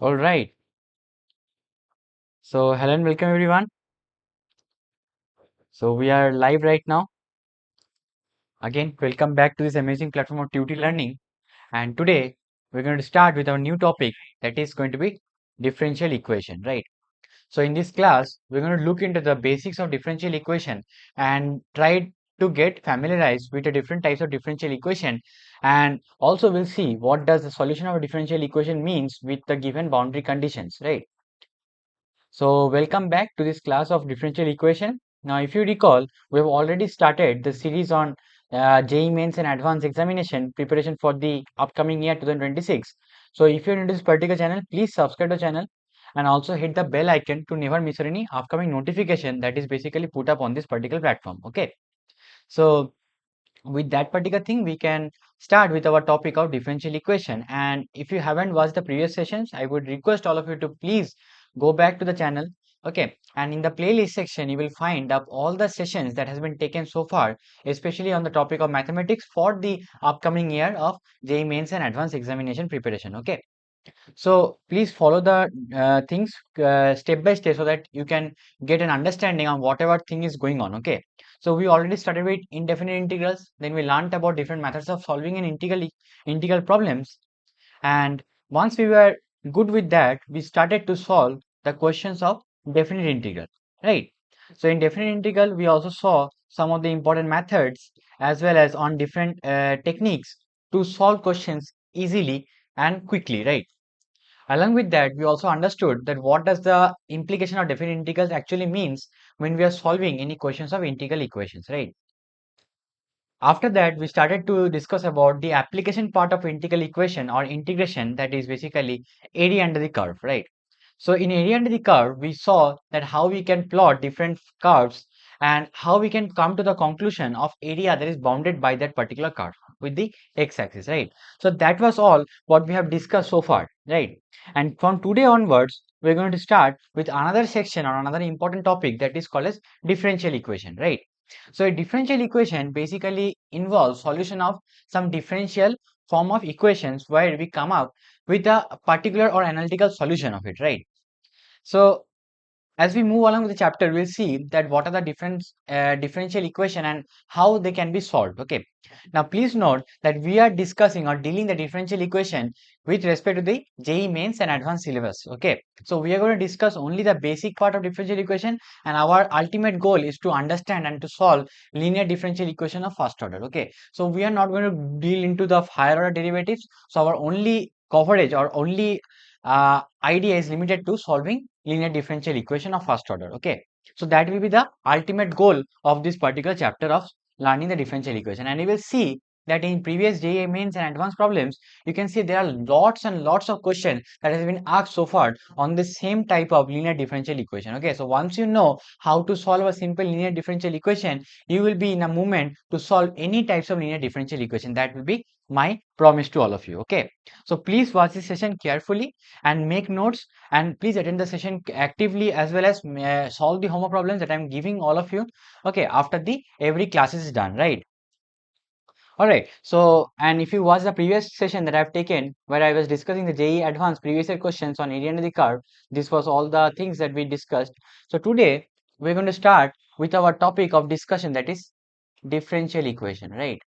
All right. So, hello and welcome everyone. So, we are live right now. Again, welcome back to this amazing platform of Tutee Learning. And today, we're going to start with our new topic that is going to be differential equation, right? So, in this class, we're going to look into the basics of differential equation and try to get familiarized with the different types of differential equation. And also, we'll see what does the solution of a differential equation means with the given boundary conditions, right? So welcome back to this class of differential equation. Now, if you recall, we have already started the series on JEE Mains and Advanced Examination preparation for the upcoming year 2026. So if you're into this particular channel, please subscribe to the channel and also hit the bell icon to never miss any upcoming notification that is basically put up on this particular platform. Okay. So with that particular thing, we can start with our topic of differential equation. And if you haven't watched the previous sessions, I would request all of you to please go back to the channel. Okay, and in the playlist section you will find up all the sessions that has been taken so far, especially on the topic of mathematics for the upcoming year of JEE Mains and Advanced Examination preparation. Okay, so please follow the things step by step so that you can get an understanding on whatever thing is going on. Okay. So we already started with indefinite integrals. Then we learned about different methods of solving an integral problems. And once we were good with that, we started to solve the questions of definite integral. Right. So in definite integral, we also saw some of the important methods as well as on different techniques to solve questions easily and quickly. Right. Along with that, we also understood that what does the implication of definite integrals actually means when we are solving any questions of integral equations, right? After that, we started to discuss about the application part of integral equation or integration, that is basically area under the curve, right? So in area under the curve, we saw that how we can plot different curves and how we can come to the conclusion of area that is bounded by that particular curve with the x-axis, right? So that was all what we have discussed so far, right? And from today onwards, we're going to start with another section or another important topic that is called as differential equation, right? So a differential equation basically involves solution of some differential form of equations where we come up with a particular or analytical solution of it, right? So as we move along with the chapter, we'll see that what are the different differential equation and how they can be solved. Okay. Now, please note that we are discussing or dealing the differential equation with respect to the JEE Mains and Advanced syllabus. Okay. So we are going to discuss only the basic part of differential equation, and our ultimate goal is to understand and to solve linear differential equation of first order. Okay. So we are not going to deal into the higher order derivatives. So our only coverage or only idea is limited to solving linear differential equation of first order. Okay, so that will be the ultimate goal of this particular chapter of learning the differential equation. And you will see that in previous JEE Mains and advanced problems, you can see there are lots and lots of questions that has been asked so far on the same type of linear differential equation. Okay, so once you know how to solve a simple linear differential equation, you will be in a moment to solve any types of linear differential equation. That will be my promise to all of you. Okay, so please watch this session carefully and make notes, and please attend the session actively as well as solve the homework problems that I'm giving all of you. Okay, after the every class is done, right? All right. So, and if you watch the previous session that I've taken where I was discussing the JEE Advanced previous year questions on area under the curve, this was all the things that we discussed. So today we're going to start with our topic of discussion, that is differential equation, right?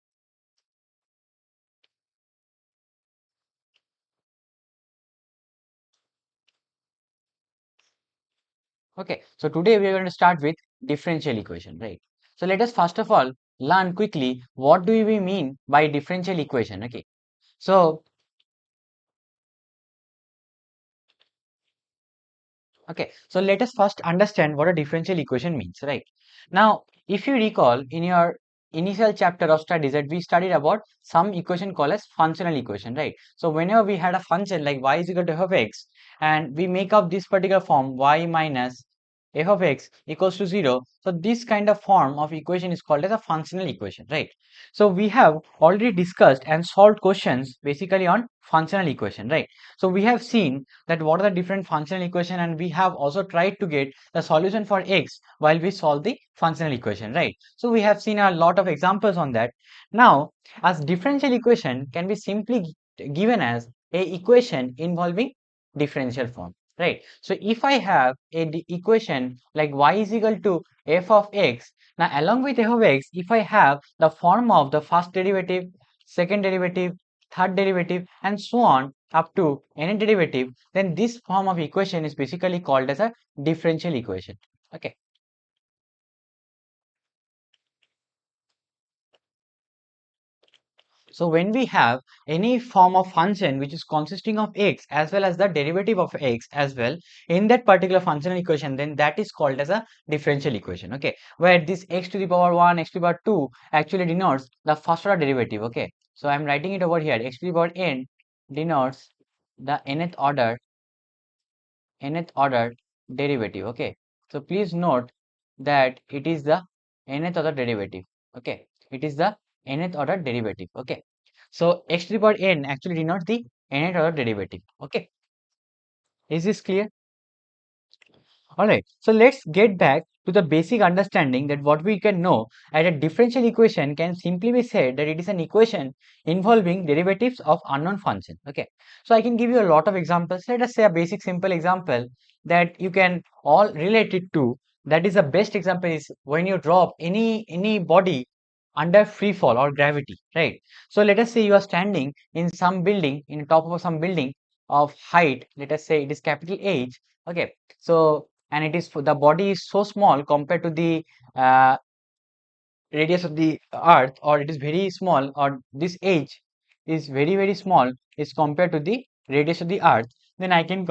Okay, so today we are going to start with differential equation, right? So let us first of all learn quickly what do we mean by differential equation. Okay, so so let us first understand what a differential equation means, right? Now, if you recall in your initial chapter of studies that we studied about some equation called as functional equation, right? So whenever we had a function like y is equal to f of x and we make up this particular form y minus f of x equals to 0. So this kind of form of equation is called as a functional equation, right? So we have already discussed and solved questions basically on functional equation, right? So we have seen that what are the different functional equation, and we have also tried to get the solution for x while we solve the functional equation, right? So we have seen a lot of examples on that. Now, as differential equation can be simply given as a equation involving differential form, right? So if I have a equation like y is equal to f of x, now along with f of x, if I have the form of the first derivative, second derivative, third derivative, and so on up to n derivative, then this form of equation is basically called as a differential equation. Okay. So when we have any form of function which is consisting of x as well as the derivative of x as well in that particular functional equation, then that is called as a differential equation. Okay, where this x to the power 1, x to the power 2 actually denotes the first order derivative. Okay, so I'm writing it over here. X to the power n denotes the nth order derivative. Okay, so please note that it is the nth order derivative. Okay, it is the nth order derivative. Okay, so x to the power n actually denotes the nth order derivative. Okay, is this clear? All right, so let's get back to the basic understanding that what we can know at a differential equation can simply be said that it is an equation involving derivatives of unknown function. Okay, so I can give you a lot of examples. Let us say a basic simple example that you can all relate it to. That is the best example is when you drop any body under free fall or gravity, right? So let us say you are standing in some building, in top of some building of height, let us say it is capital H. Okay, so and it is the body is so small compared to the uh, radius of the earth, or it is very small, or this H is very small is compared to the radius of the earth, then I can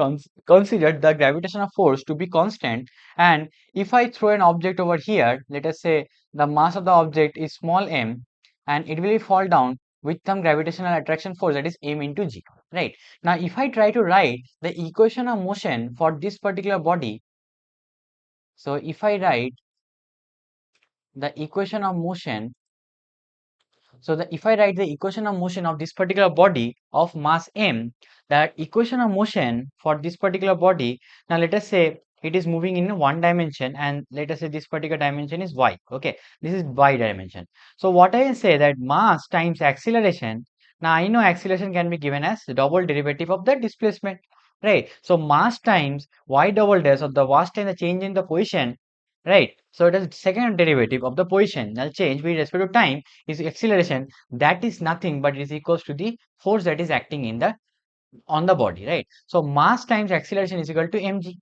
consider the gravitational force to be constant. And if I throw an object over here, let us say the mass of the object is small m, and it will fall down with some gravitational attraction force, that is m into g, right? Now if I try to write the equation of motion for this particular body, so if I write the equation of motion, so if I write the equation of motion of this particular body of mass m, that equation of motion for this particular body, now let us say it is moving in one dimension, and let us say this particular dimension is y. Okay, this is y dimension. So what I will say that mass times acceleration. Now I know acceleration can be given as the double derivative of the displacement, right? So mass times y double dash of the mass times the change in the position, right? So it is second derivative of the position. Now change with respect to time is acceleration. That is nothing but it is equals to the force that is acting in the on the body, right? So mass times acceleration is equal to mg,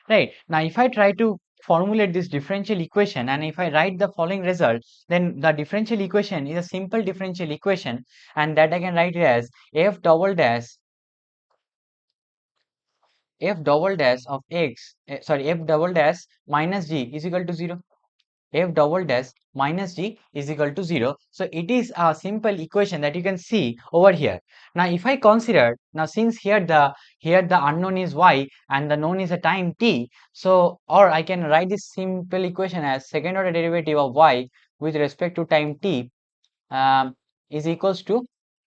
right? Now if I try to formulate this differential equation and if I write the following result, then the differential equation is a simple differential equation, and that I can write it as f double dash of x, f double dash minus g is equal to 0. F double dash minus g is equal to 0. So it is a simple equation that you can see over here. Now if I consider, now since here the unknown is y and the known is a time t, so or I can write this simple equation as second order derivative of y with respect to time t, um, is equals to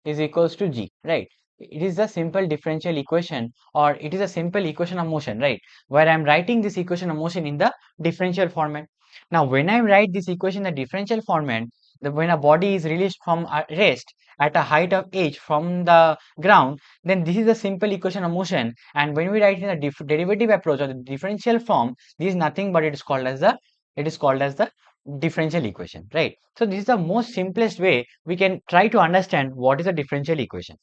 g, right? It is a simple differential equation, or it is a simple equation of motion, right? Where I'm writing this equation of motion in the differential format. Now when I write this equation in the differential format, when a body is released from a rest at a height of h from the ground, then this is a simple equation of motion, and when we write in the derivative approach or the differential form, this is nothing but it is called as the differential equation, right? So this is the most simplest way we can try to understand what is a differential equation,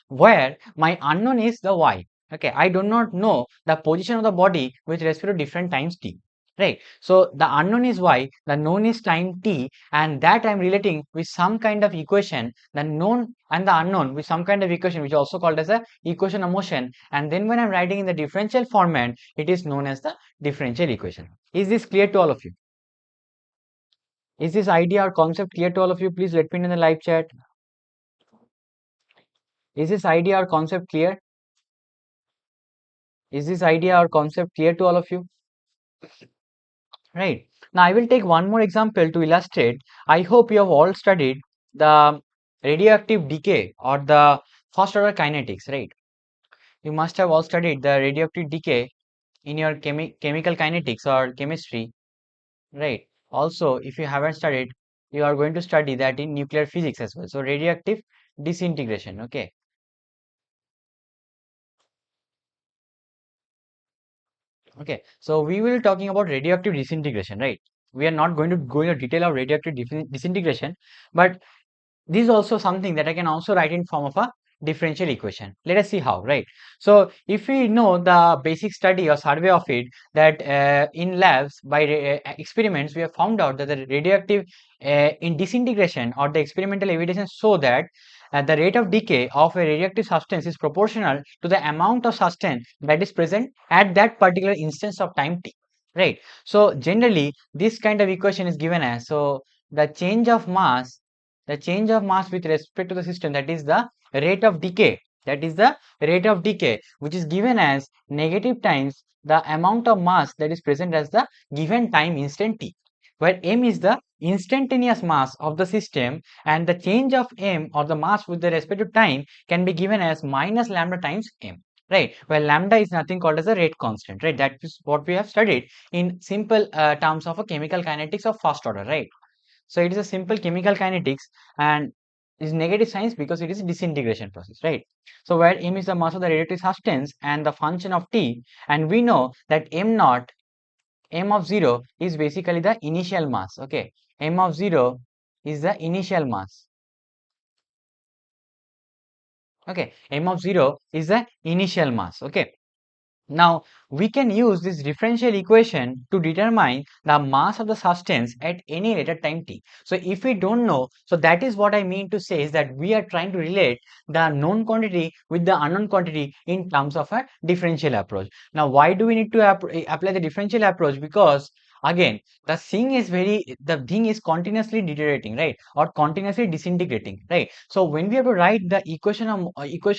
where my unknown is the y. Okay, I do not know the position of the body with respect to different times t, right? So the unknown is y, the known is time t, and that I'm relating with some kind of equation, the known and the unknown with some kind of equation which is also called as a equation of motion, and then when I'm writing in the differential format, it is known as the differential equation. Is this clear to all of you? Is this idea or concept clear to all of you? Please let me know in the live chat. Is this idea or concept clear? Is this idea or concept clear to all of you? Right. Now I will take one more example to illustrate. I hope you have all studied the radioactive decay or the first order kinetics, right? You must have all studied the radioactive decay in your chemical kinetics or chemistry, right? Also, if you haven't studied, you are going to study that in nuclear physics as well. So radioactive disintegration, okay? Okay, so we will talking about radioactive disintegration, right? We are not going to go into detail of radioactive disintegration, but this is also something that I can also write in form of a differential equation. Let us see how, right? So if we know the basic study or survey of it, that in labs by experiments we have found out that the radioactive in disintegration, or the experimental evidence show that the rate of decay of a radioactive substance is proportional to the amount of substance that is present at that particular instance of time t, right? So generally this kind of equation is given as, so the change of mass, with respect to the system, that is the rate of decay, which is given as negative times the amount of mass that is present as the given time instant t, where m is the instantaneous mass of the system, and the change of m, or the mass with the respective time, can be given as minus lambda times m, right? Where lambda is nothing called as a rate constant, right? That is what we have studied in simple terms of a chemical kinetics of first order, right? So it is a simple chemical kinetics, and is negative signs because it is a disintegration process, right? So where m is the mass of the radioactive substance and the function of t, and we know that m naught, m of 0 is basically the initial mass. Okay, m of 0 is the initial mass. Okay, m of 0 is the initial mass. Okay, now we can use this differential equation to determine the mass of the substance at any later time t. So if we don't know, so that is what I mean to say, is that we are trying to relate the known quantity with the unknown quantity in terms of a differential approach. Now why do we need to apply the differential approach? Because again, the thing is continuously deteriorating, right, or continuously disintegrating, right? So when we have to write the equation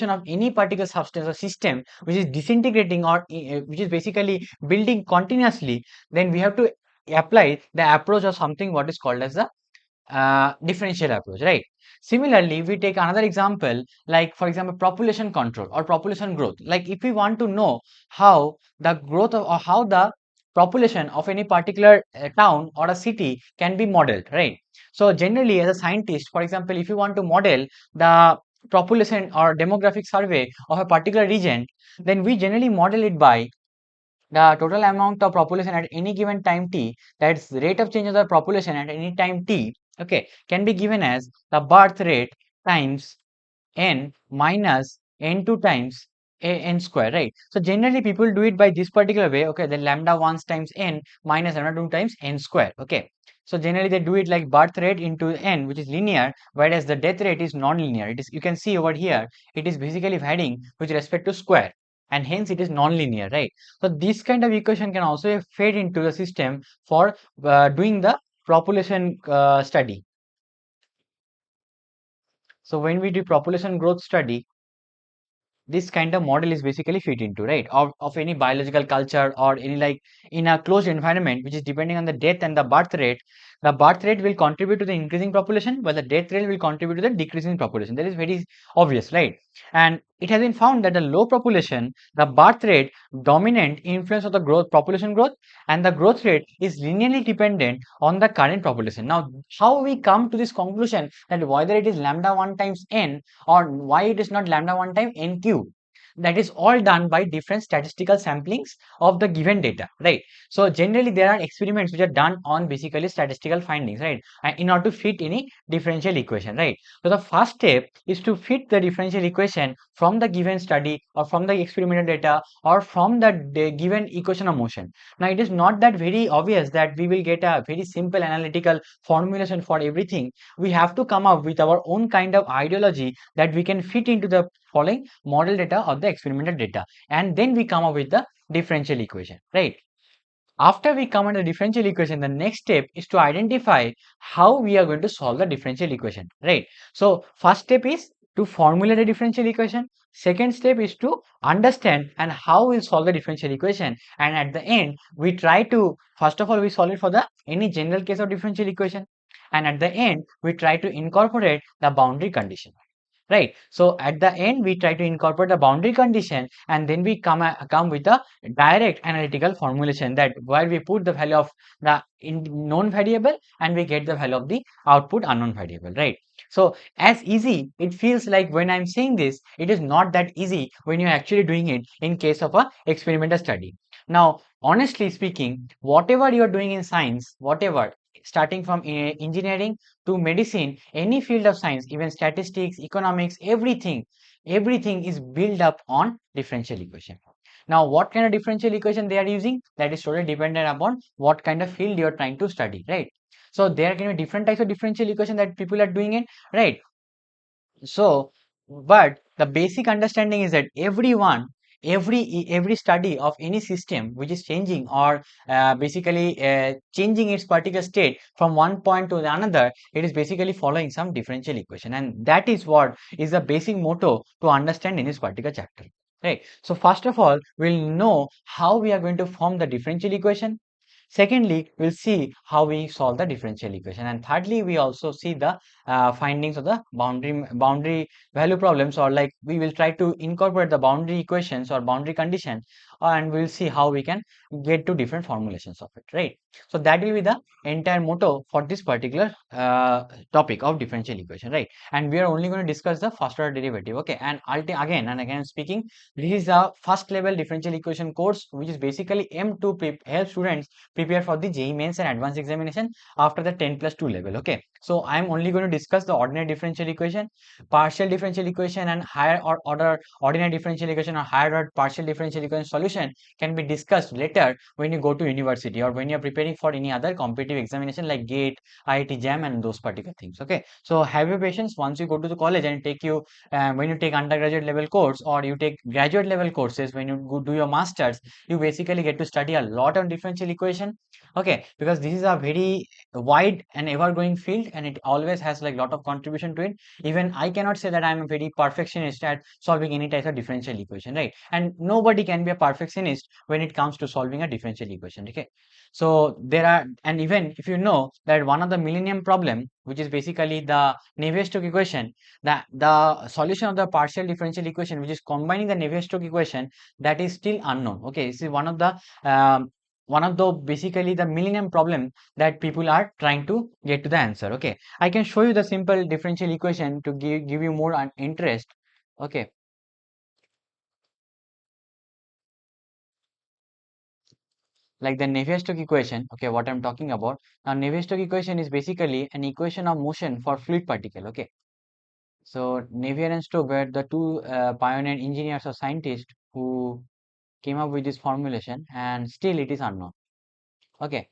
of any particular substance or system which is disintegrating, or which is basically building continuously, then we have to apply the approach of something what is called as the differential approach, right? Similarly, we take another example, like for example population control or population growth. Like if we want to know how the growth of, or how the population of any particular town or a city can be modeled, right? So generally as a scientist, for example, if you want to model the population or demographic survey of a particular region, then we generally model it by the total amount of population at any given time t, that's rate of change of the population at any time t, okay, can be given as the birth rate times n minus n2 times n square, right? So generally people do it by this particular way, okay, then lambda 1 times n minus lambda 2 times n square, okay. So generally they do it like birth rate into n, which is linear, whereas the death rate is non-linear. It is, you can see over here, it is basically varying with respect to square, and hence it is non-linear, right? So this kind of equation can also fed into the system for doing the population study. So when we do population growth study, this kind of model is basically fit into, right, of any biological culture or any, like in a closed environment which is depending on the death and the birth rate. The birth rate will contribute to the increasing population, while the death rate will contribute to the decreasing population. That is very obvious, right? And it has been found that the low population, the birth rate dominant influence of the growth, population growth, and the growth rate is linearly dependent on the current population. Now how we come to this conclusion that whether it is lambda 1 times n, or why it is not lambda 1 time n cube, that is all done by different statistical samplings of the given data, right? So generally there are experiments which are done on basically statistical findings, right, in order to fit any differential equation, right? So the first step is to fit the differential equation from the given study, or from the experimental data, or from the given equation of motion. Now it is not that very obvious that we will get a very simple analytical formulation for everything. We have to come up with our own kind of ideology that we can fit into the following model data or the experimental data, and then we come up with the differential equation, right? After we come under the differential equation, the next step is to identify how we are going to solve the differential equation, right? So first step is to formulate a differential equation. Second step is to understand and how we'll solve the differential equation. And at the end, we try to, first of all, we solve it for the any general case of differential equation. And at the end, we try to incorporate the boundary condition, right? So at the end we try to incorporate the boundary condition, and then we come with a direct analytical formulation, that where we put the value of the known variable and we get the value of the output unknown variable, right? So as easy it feels like when I'm saying this, it is not that easy when you're actually doing it in case of a experimental study. Now, honestly speaking, whatever you are doing in science, whatever, starting from engineering to medicine, any field of science, even statistics, economics, everything is built up on differential equation. Now, what kind of differential equation they are using, that is totally dependent upon what kind of field you are trying to study, right? So there can be different types of differential equation that people are doing it, right? So, but the basic understanding is that every study of any system which is changing or basically changing its particular state from one point to another, it is basically following some differential equation, and that is what is the basic motto to understand in this particular chapter. Right. So first of all, we'll know how we are going to form the differential equation. Secondly, we'll see how we solve the differential equation, and thirdly, we also see the findings of the boundary value problems, or like we will try to incorporate the boundary equations or boundary condition, and we'll see how we can get to different formulations of it, right? So that will be the entire motto for this particular topic of differential equation, right? And we are only going to discuss the first order derivative, okay? And again and again speaking, this is a first level differential equation course, which is basically aimed to help students prepare for the JEE Mains and Advanced examination after the 10+2 level. Okay, so I'm only going to discuss the ordinary differential equation, partial differential equation, and higher order ordinary differential equation or higher order partial differential equation solution can be discussed later when you go to university or when you're preparing for any other competitive examination like GATE, IIT JAM, and those particular things. Okay, so have your patience. Once you go to the college and take you when you take undergraduate level course or you take graduate level courses, when you go do your masters, you basically get to study a lot on differential equation. Okay, because this is a very wide and ever growing field, and it always has like lot of contribution to it. Even I cannot say that I'm a very perfectionist at solving any type of differential equation, right? And nobody can be a perfectionist when it comes to solving a differential equation. Okay, so there are, and even if you know that one of the millennium problem, which is basically the Navier-Stokes equation, the solution of the partial differential equation, which is combining the Navier-Stokes equation, that is still unknown. Okay, this is one of the basically the millennium problem that people are trying to get to the answer. Okay, I can show you the simple differential equation to give you more interest. Okay, like the Navier-Stokes equation. Okay, what I'm talking about now, Navier-Stokes equation is basically an equation of motion for fluid particle. Okay, so Navier and Stokes were the two pioneer engineers or scientists who came up with this formulation, and still it is unknown. Okay,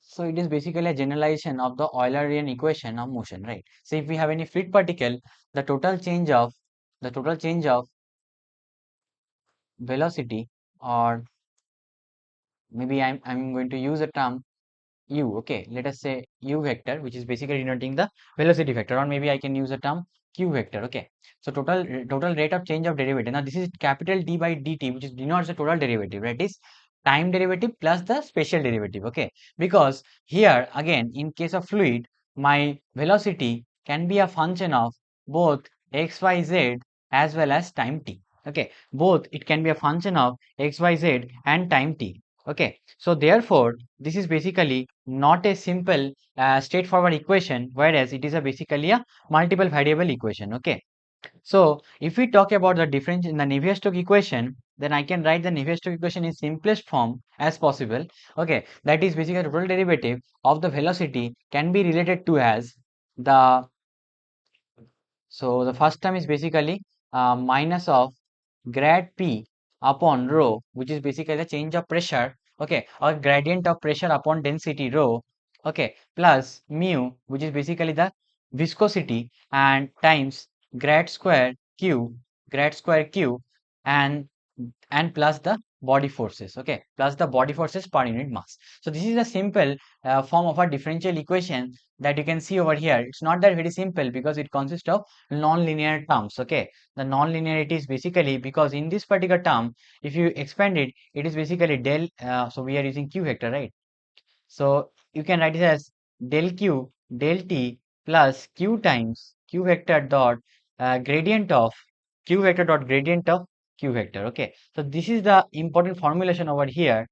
so it is basically a generalization of the Eulerian equation of motion, right? So if we have any fluid particle, the total change of velocity, or maybe I'm going to use a term u. Okay, let us say u vector, which is basically denoting the velocity vector, or maybe I can use a term q vector. Okay, so total rate of change of derivative. Now this is capital D by dt, which is denotes the total derivative, right? Is time derivative plus the spatial derivative. Okay, because here again in case of fluid, my velocity can be a function of both x, y, z as well as time t. Okay, both it can be a function of x, y, z and time t. Okay, so therefore this is basically not a simple straightforward equation, whereas it is a basically a multiple variable equation. Okay, so if we talk about the difference in the Navier-Stokes equation, then I can write the Navier-Stokes equation in simplest form as possible. Okay, that is basically the total derivative of the velocity can be related to as the, so the first term is basically minus of grad P upon rho, which is basically the change of pressure, okay, or gradient of pressure upon density rho, okay, plus mu, which is basically the viscosity, and times grad square Q, grad square Q, and plus the body forces, okay, plus the body forces per unit mass. So this is a simple form of a differential equation that you can see over here. It's not that very simple because it consists of non-linear terms. Okay, the non-linearity is basically because in this particular term, if you expand it, it is basically del, so we are using q vector, right? So you can write it as del q del t plus q times q vector dot gradient of q vector dot gradient of q vector. Okay, so this is the important formulation over here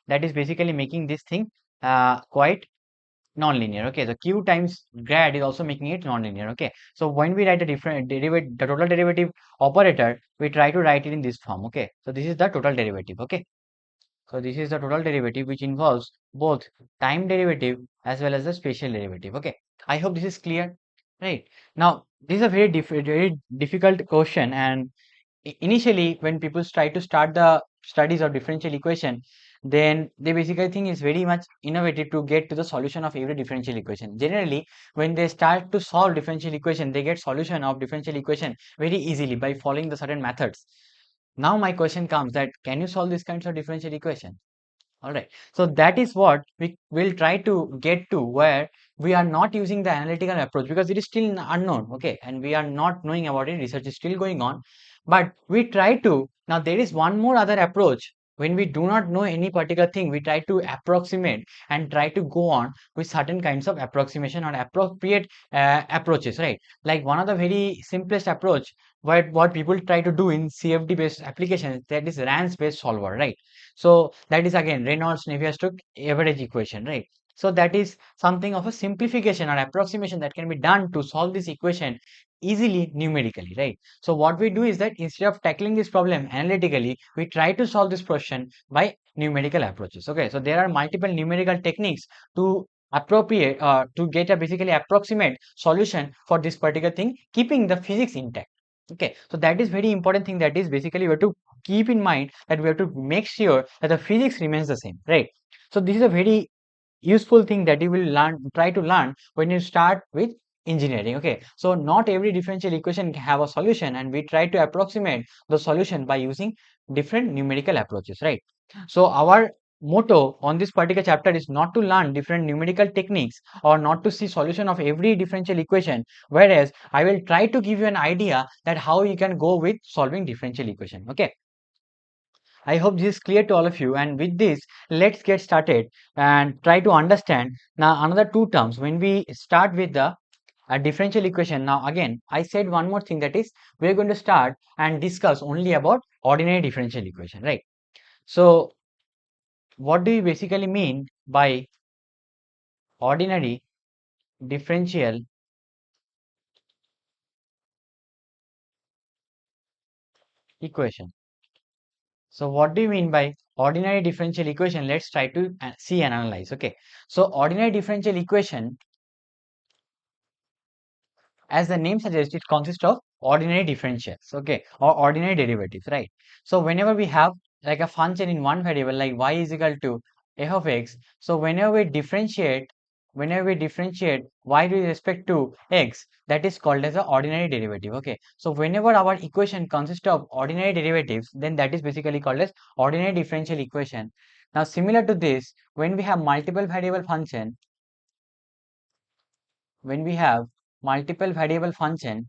that is basically making this thing quite non-linear. Okay, the q times grad is also making it non-linear. Okay, so when we write the different derivative, the total derivative operator, we try to write it in this form. Okay, so this is the total derivative. Okay, So this is the total derivative which involves both time derivative as well as the spatial derivative. Okay, I hope this is clear. Right. Now, this is a very difficult question, and initially when people try to start the studies of differential equation, then they basically think it's very much innovative to get to the solution of every differential equation. Generally, when they start to solve differential equation, they get solution of differential equation very easily by following the certain methods. Now my question comes that can you solve these kinds of differential equation? All right. So that is what we will try to get to, where we are not using the analytical approach because it is still unknown. Okay. And we are not knowing about it. Research is still going on. But we try to, now there is one more other approach. When we do not know any particular thing, we try to approximate and try to go on with certain kinds of approximation or appropriate approaches, right? Like one of the very simplest approach, what people try to do in CFD based applications, that is RANS based solver, right? So that is again Reynolds-Navier-Stokes average equation, right? So that is something of a simplification or approximation that can be done to solve this equation easily numerically, right? So what we do is that instead of tackling this problem analytically, we try to solve this question by numerical approaches. Okay, so there are multiple numerical techniques to appropriate to get a basically approximate solution for this particular thing, keeping the physics intact. Okay, so that is very important thing, that is basically we have to keep in mind that we have to make sure that the physics remains the same, right? So this is a very useful thing that you will try to learn when you start with engineering. Okay, so not every differential equation can have a solution, and we try to approximate the solution by using different numerical approaches, right? So our motto on this particular chapter is not to learn different numerical techniques or not to see solution of every differential equation, whereas I will try to give you an idea that how you can go with solving differential equation. Okay, I hope this is clear to all of you, and with this, let's get started and try to understand now another two terms. When we start with the differential equation, now again, I said one more thing, that is we're going to start and discuss only about ordinary differential equation, right? So what do you basically mean by ordinary differential equation? So what do you mean by ordinary differential equation? Let's try to see and analyze. Okay, so ordinary differential equation, as the name suggests, it consists of ordinary differentials, okay, or ordinary derivatives, right? So whenever we have like a function in one variable like y is equal to f of x, so whenever we differentiate y with respect to x, that is called as an ordinary derivative. Okay, so whenever our equation consists of ordinary derivatives, then that is basically called as ordinary differential equation. Now similar to this, when we have multiple variable function, when we have multiple variable function,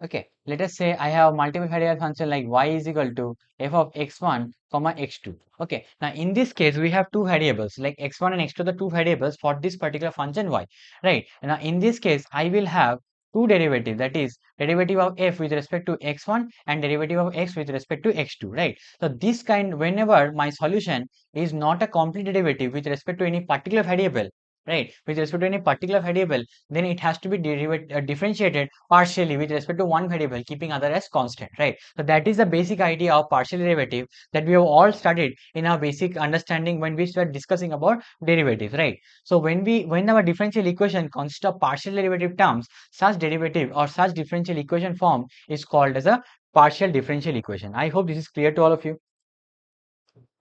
okay, let us say I have multiple variable function like y is equal to f of x1 comma x2. Okay, now in this case we have two variables like x1 and x2, the two variables for this particular function y, right? Now in this case I will have two derivative, that is derivative of f with respect to x1 and derivative of x with respect to x2, right? So this kind, whenever my solution is not a complete derivative with respect to any particular variable, right, with respect to any particular variable, then it has to be differentiated partially with respect to one variable, keeping other as constant, right? So that is the basic idea of partial derivative that we have all studied in our basic understanding when we start discussing about derivatives, right? So when our differential equation consists of partial derivative terms, such derivative or such differential equation form is called as a partial differential equation. I hope this is clear to all of you.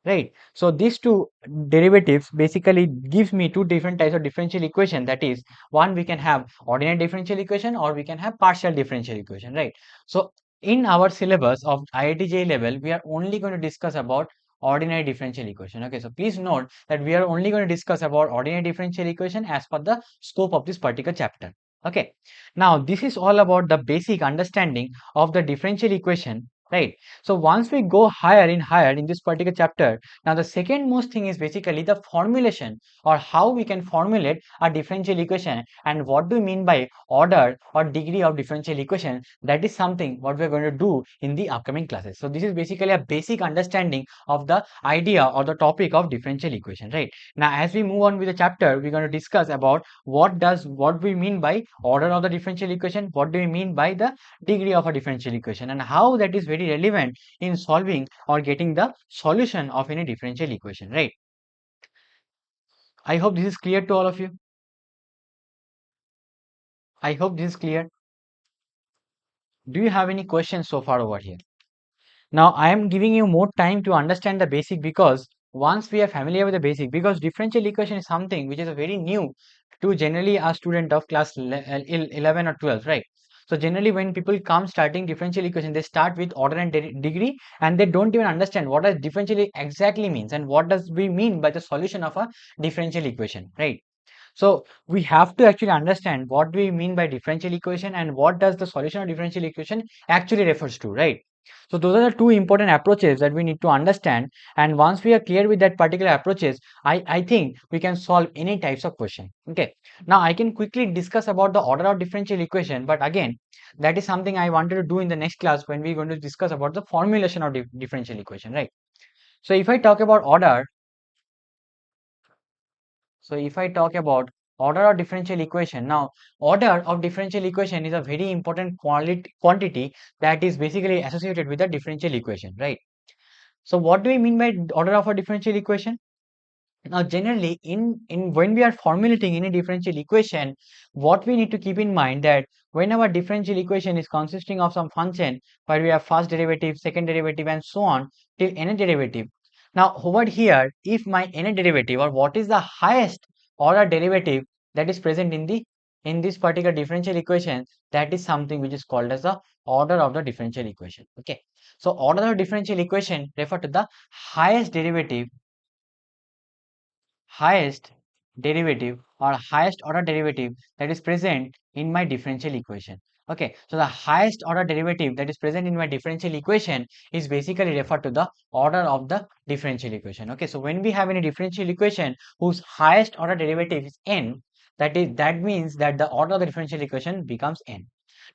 Right. So these two derivatives basically gives me two different types of differential equation. That is, one we can have ordinary differential equation or we can have partial differential equation, right? So in our syllabus of IIT JEE level, we are only going to discuss about ordinary differential equation. Okay, so please note that we are only going to discuss about ordinary differential equation as per the scope of this particular chapter. Okay. Now this is all about the basic understanding of the differential equation right? So once we go higher in this particular chapter, now the second most thing is basically the formulation, or how we can formulate a differential equation, and what do we mean by order or degree of differential equation. That is something what we are going to do in the upcoming classes. So this is basically a basic understanding of the idea or the topic of differential equation, right? Now as we move on with the chapter, we're going to discuss about what we mean by order of the differential equation, what do we mean by the degree of a differential equation, and how that is very relevant in solving or getting the solution of any differential equation, right? I hope this is clear to all of you. I hope this is clear. Do you have any questions so far over here? Now I am giving you more time to understand the basic, because once we are familiar with the basic, because differential equation is something which is a very new to generally a student of class 11 or 12, right? So generally when people come starting differential equation, they start with order and degree, and they don't even understand what does differential exactly means and what does we mean by the solution of a differential equation, right? So we have to actually understand what we mean by differential equation and what does the solution of differential equation actually refers to, right? So those are the two important approaches that we need to understand. And once we are clear with that particular approaches, I think we can solve any types of question. Okay. Now I can quickly discuss about the order of differential equation, but again, that is something I wanted to do in the next class when we're going to discuss about the formulation of differential equation, right? So if I talk about order, so if I talk about order of differential equation, now order of differential equation is a very important quantity that is basically associated with the differential equation, right? So what do we mean by order of a differential equation? Now generally in when we are formulating any differential equation, what we need to keep in mind that when our differential equation is consisting of some function where we have first derivative, second derivative, and so on till n derivative. Now over here, if my n derivative, or what is the highest order derivative that is present in this particular differential equation, that is something which is called as the order of the differential equation. Okay, so order of differential equation refer to the highest derivative or highest order derivative that is present in my differential equation. Okay, so the highest order derivative that is present in my differential equation is basically referred to the order of the differential equation. Okay, so when we have any differential equation whose highest order derivative is n, that means that the order of the differential equation becomes n.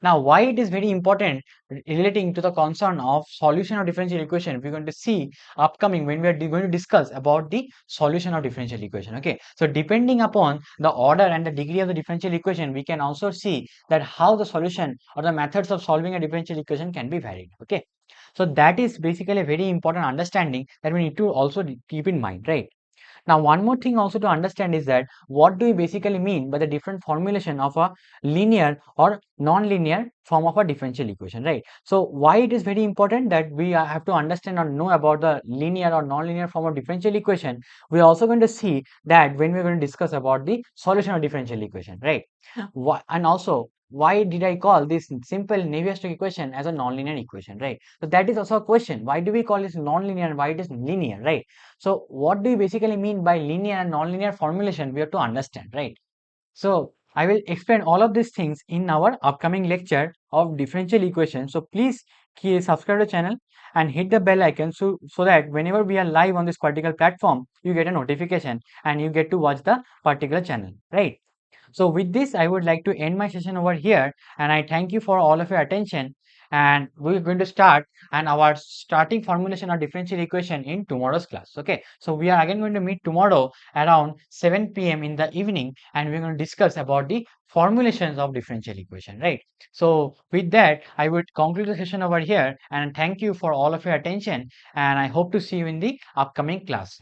Now, why it is very important relating to the concern of solution of differential equation, we're going to see upcoming when we are going to discuss about the solution of differential equation. Okay, so depending upon the order and the degree of the differential equation, we can also see that how the solution or the methods of solving a differential equation can be varied. Okay, so that is basically a very important understanding that we need to also keep in mind, right? Now, one more thing also to understand is that what do we basically mean by the different formulation of a linear or non-linear form of a differential equation, right? So why it is very important that we have to understand or know about the linear or non-linear form of differential equation. We are also going to see that when we are going to discuss about the solution of differential equation, right? And also, why did I call this simple Navier-Stokes equation as a non-linear equation, right? So that is also a question. Why do we call this non-linear and why it is linear, right? So what do you basically mean by linear and non-linear formulation? We have to understand, right? So I will explain all of these things in our upcoming lecture of differential equation. So please subscribe to the channel and hit the bell icon so that whenever we are live on this particular platform, you get a notification and you get to watch the particular channel, right? So with this, I would like to end my session over here, and I thank you for all of your attention. And we're going to start and our starting formulation of differential equation in tomorrow's class. Okay, so we are again going to meet tomorrow around 7 p.m. in the evening, and we're going to discuss about the formulations of differential equation, right? So with that, I would conclude the session over here, and thank you for all of your attention, and I hope to see you in the upcoming class.